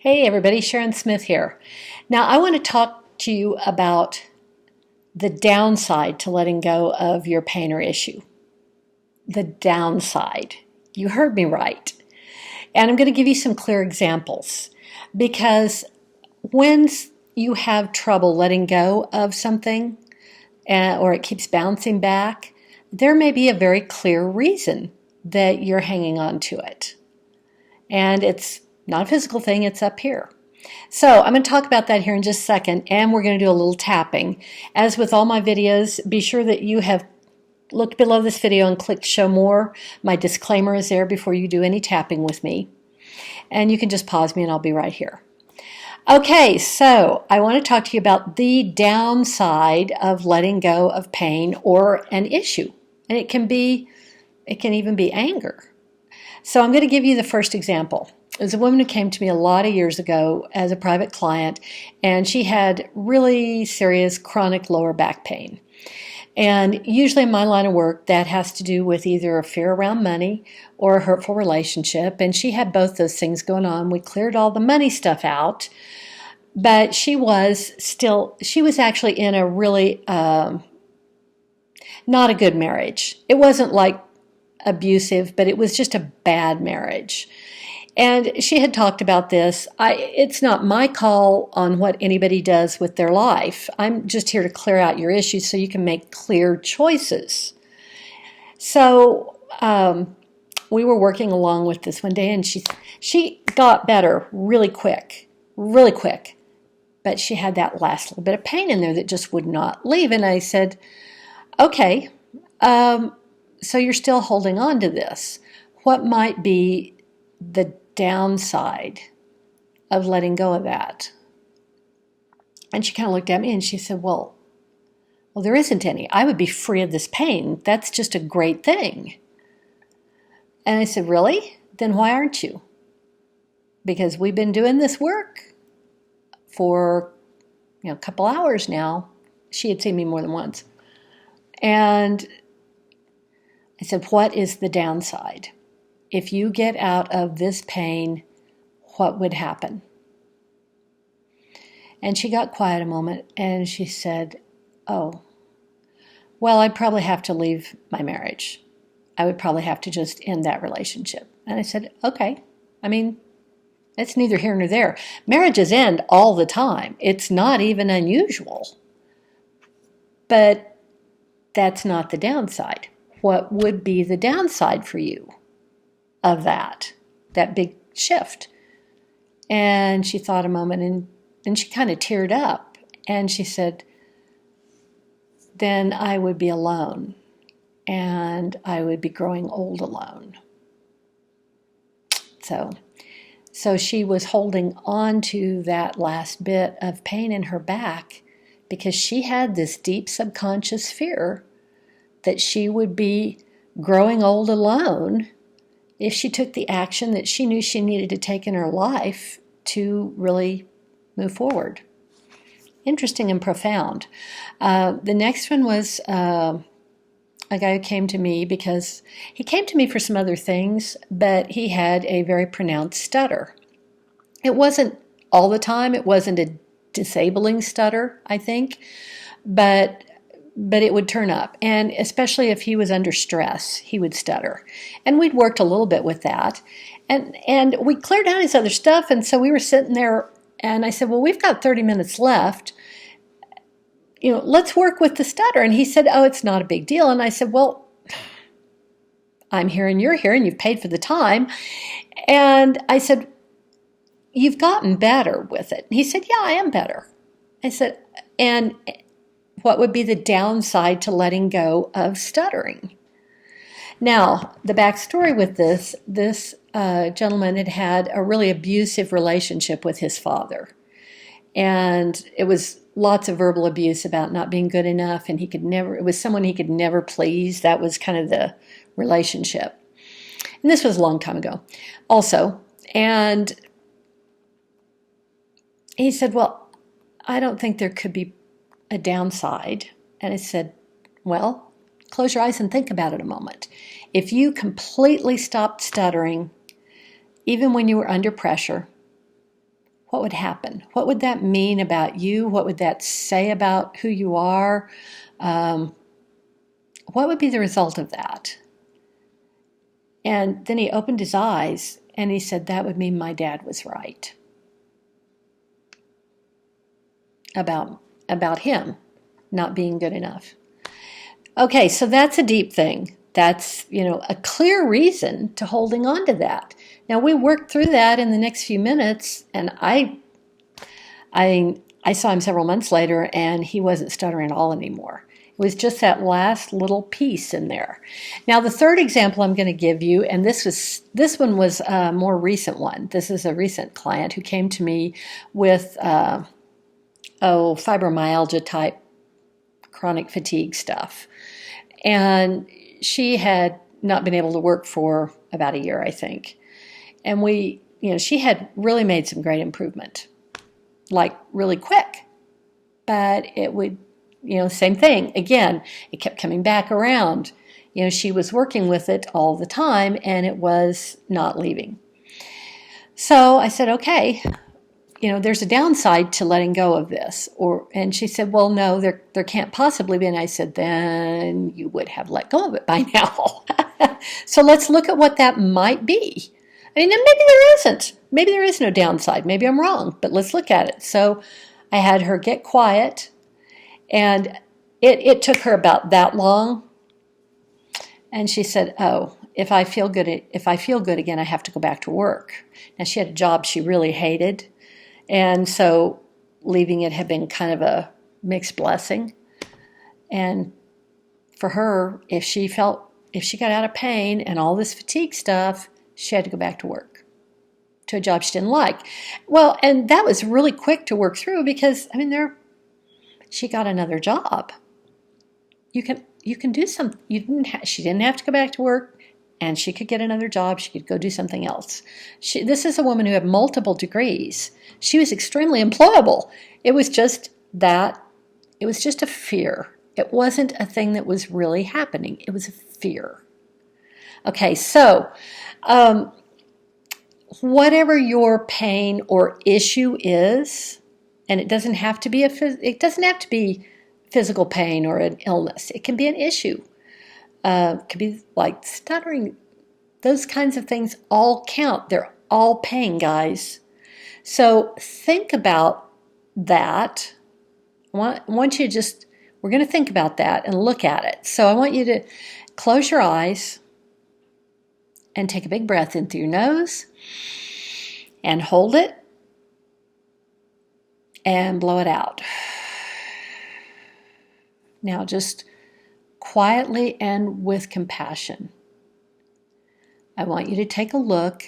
Hey everybody, Sharon Smith here. Now I want to talk to you about the downside to letting go of your pain or issue. The downside. You heard me right. And I'm going to give you some clear examples because when you have trouble letting go of something or it keeps bouncing back, there may be a very clear reason that you're hanging on to it. And it's not a physical thing, it's up here. So I'm going to talk about that here in just a second, and we're going to do a little tapping. As with all my videos, be sure that you have looked below this video and clicked show more. My disclaimer is there before you do any tapping with me. And you can just pause me and I'll be right here. Okay, so I want to talk to you about the downside of letting go of pain or an issue. And it can even be anger. So I'm going to give you the first example. There's a woman who came to me a lot of years ago as a private client, and she had really serious chronic lower back pain. And usually in my line of work, that has to do with either a fear around money or a hurtful relationship. And she had both those things going on. We cleared all the money stuff out, but she was actually in a really not a good marriage. It wasn't like abusive, but it was just a bad marriage. And she had talked about this. It's not my call on what anybody does with their life. I'm just here to clear out your issues so you can make clear choices. So we were working along with this one day, and she got better really quick, but she had that last little bit of pain in there that just would not leave. And I said, okay, so you're still holding on to this. What might be the downside of letting go of that? And she kind of looked at me and she said, well, there isn't any. I would be free of this pain. That's just a great thing. And I said, really? Then why aren't you? Because we've been doing this work for a couple hours now. She had seen me more than once. And I said, what is the downside? If you get out of this pain, what would happen? And she got quiet a moment and she said, oh, well, I'd probably have to leave my marriage. I would probably have to just end that relationship. And I said, okay. I mean, it's neither here nor there. Marriages end all the time. It's not even unusual. But that's not the downside. What would be the downside for you of that big shift? And she thought a moment and she kind of teared up and she said, then I would be alone and I would be growing old alone. So she was holding on to that last bit of pain in her back because she had this deep subconscious fear that she would be growing old alone if she took the action that she knew she needed to take in her life to really move forward. Interesting and profound. The next one was a guy who came to me because he came to me for some other things, but he had a very pronounced stutter. It wasn't all the time. It wasn't a disabling stutter, I think, but it would turn up. And especially if he was under stress, he would stutter. And we'd worked a little bit with that. And we cleared out his other stuff. And so we were sitting there and I said, well, we've got 30 minutes left. Let's work with the stutter. And he said, oh, it's not a big deal. And I said, well, I'm here and you're here and you've paid for the time. And I said, you've gotten better with it. And he said, yeah, I am better. I said, and what would be the downside to letting go of stuttering? Now, the backstory with this gentleman had a really abusive relationship with his father. And it was lots of verbal abuse about not being good enough, and it was someone he could never please. That was kind of the relationship. And this was a long time ago also. And he said, well, I don't think there could be a downside. And I said, well, close your eyes and think about it a moment. If you completely stopped stuttering, even when you were under pressure, what would happen? What would that mean about you? What would that say about who you are? What would be the result of that? And then he opened his eyes and he said, that would mean my dad was right about him not being good enough. Okay, so that's a deep thing. That's, a clear reason to holding on to that. Now, we worked through that in the next few minutes, and I saw him several months later, and he wasn't stuttering at all anymore. It was just that last little piece in there. Now, the third example I'm going to give you, and this one was a more recent one. This is a recent client who came to me with fibromyalgia type chronic fatigue stuff. And she had not been able to work for about a year, I think. And she had really made some great improvement, like really quick. But it would, same thing. Again, it kept coming back around. She was working with it all the time and it was not leaving. So I said, okay, there's a downside to letting go of this. And she said, well, no, there can't possibly be. And I said, then you would have let go of it by now. So let's look at what that might be. Maybe there isn't. Maybe there is no downside. Maybe I'm wrong, but let's look at it. So I had her get quiet, and it took her about that long. And she said, oh, if I feel good again, I have to go back to work. Now, she had a job she really hated. And so leaving it had been kind of a mixed blessing. And for her, if she got out of pain and all this fatigue stuff, she had to go back to work, to a job she didn't like. Well, and that was really quick to work through because, she got another job. You can do something. She didn't have to go back to work. And she could get another job. She could go do something else. This is a woman who had multiple degrees. She was extremely employable. It was just a fear. It wasn't a thing that was really happening. It was a fear. Okay, so whatever your pain or issue is, and it doesn't have to be physical pain or an illness. It can be an issue. It could be like stuttering. Those kinds of things all count. They're all pain, guys. So think about that. We're going to think about that and look at it. So I want you to close your eyes and take a big breath in through your nose and hold it and blow it out. Now just quietly and with compassion, I want you to take a look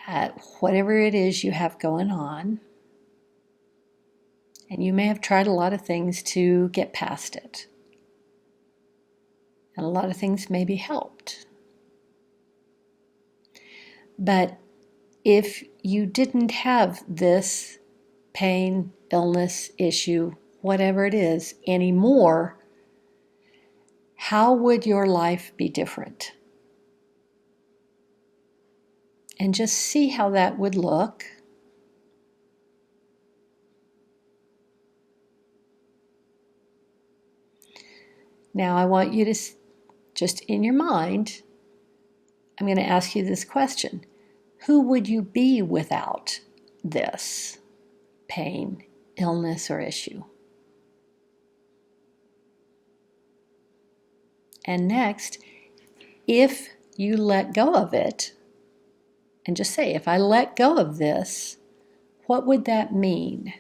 at whatever it is you have going on. And you may have tried a lot of things to get past it. And a lot of things maybe helped. But if you didn't have this pain, illness, issue, whatever it is, anymore, how would your life be different? And just see how that would look. Now I want you to, just in your mind, I'm going to ask you this question. Who would you be without this pain, illness, or issue? And next, if you let go of it, and just say, if I let go of this, what would that mean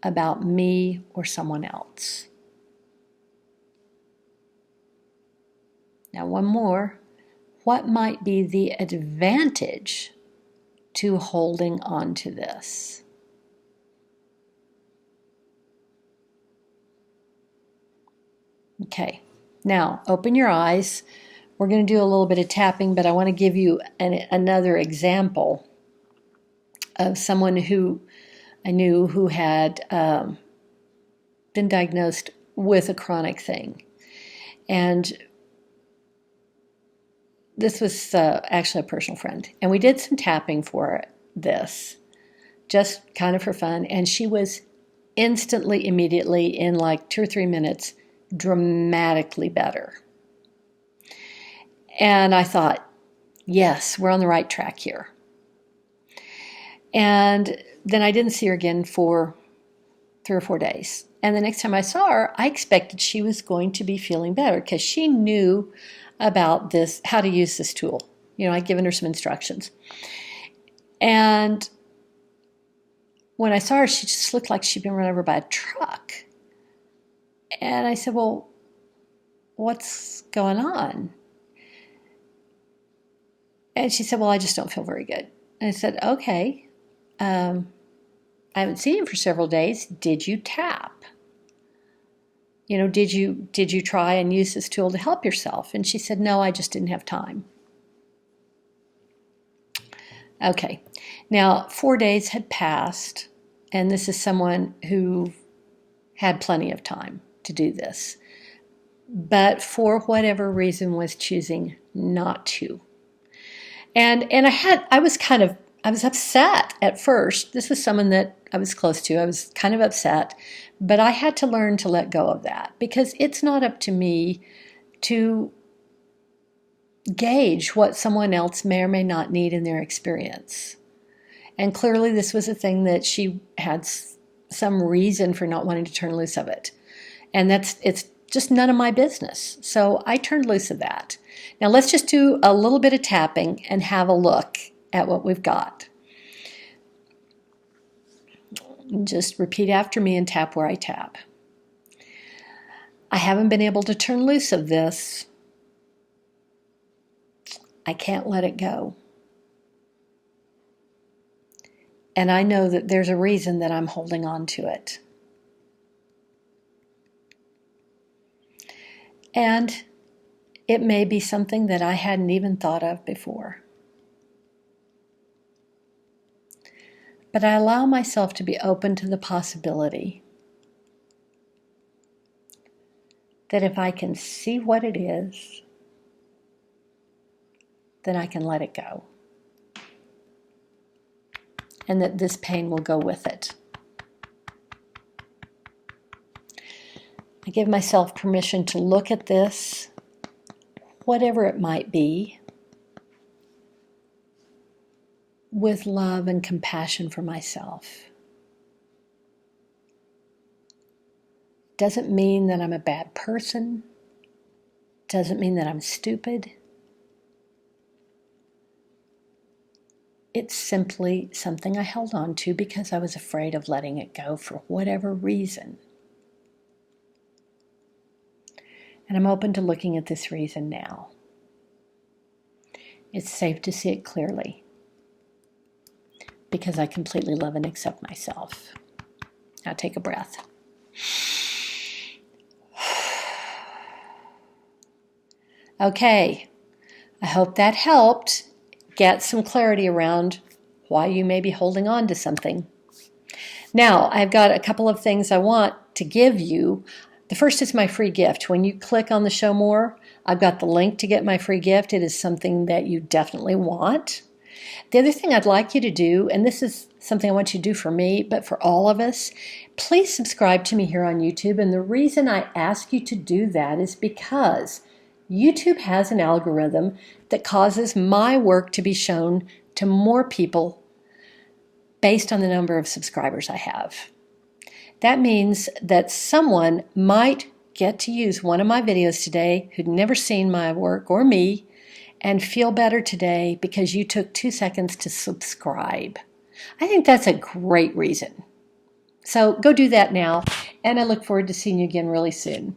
about me or someone else? Now, one more. What might be the advantage to holding on to this? Okay, now open your eyes. We're going to do a little bit of tapping, but I want to give you another example of someone who I knew who had been diagnosed with a chronic thing. And this was actually a personal friend. And we did some tapping for this, just kind of for fun. And she was instantly, immediately, in like 2 or 3 minutes, dramatically better. And I thought, yes, we're on the right track here. And then I didn't see her again for 3 or 4 days. And the next time I saw her, I expected she was going to be feeling better because she knew about this, how to use this tool. I'd given her some instructions. And when I saw her, she just looked like she'd been run over by a truck. And I said, well, what's going on? And she said, well, I just don't feel very good. And I said, okay. I haven't seen you for several days. Did you tap? Did you try and use this tool to help yourself? And she said, no, I just didn't have time. Okay. Now, 4 days had passed, and this is someone who had plenty of time to do this, but for whatever reason was choosing not to. And I was upset at first. This was someone that I was close to. I was kind of upset, but I had to learn to let go of that because it's not up to me to gauge what someone else may or may not need in their experience. And clearly this was a thing that she had some reason for not wanting to turn loose of it. And it's just none of my business. So I turned loose of that. Now let's just do a little bit of tapping and have a look at what we've got. Just repeat after me and tap where I tap. I haven't been able to turn loose of this. I can't let it go. And I know that there's a reason that I'm holding on to it. And it may be something that I hadn't even thought of before. But I allow myself to be open to the possibility that if I can see what it is, then I can let it go. And that this pain will go with it. I give myself permission to look at this, whatever it might be, with love and compassion for myself. Doesn't mean that I'm a bad person. Doesn't mean that I'm stupid. It's simply something I held on to because I was afraid of letting it go for whatever reason. And I'm open to looking at this reason now. It's safe to see it clearly because I completely love and accept myself. Now take a breath. Okay, I hope that helped get some clarity around why you may be holding on to something. Now, I've got a couple of things I want to give you. The first is my free gift. When you click on the show more, I've got the link to get my free gift. It is something that you definitely want. The other thing I'd like you to do, and this is something I want you to do for me, but for all of us, please subscribe to me here on YouTube. And the reason I ask you to do that is because YouTube has an algorithm that causes my work to be shown to more people based on the number of subscribers I have. That means that someone might get to use one of my videos today who'd never seen my work or me and feel better today because you took 2 seconds to subscribe. I think that's a great reason. So go do that now, and I look forward to seeing you again really soon.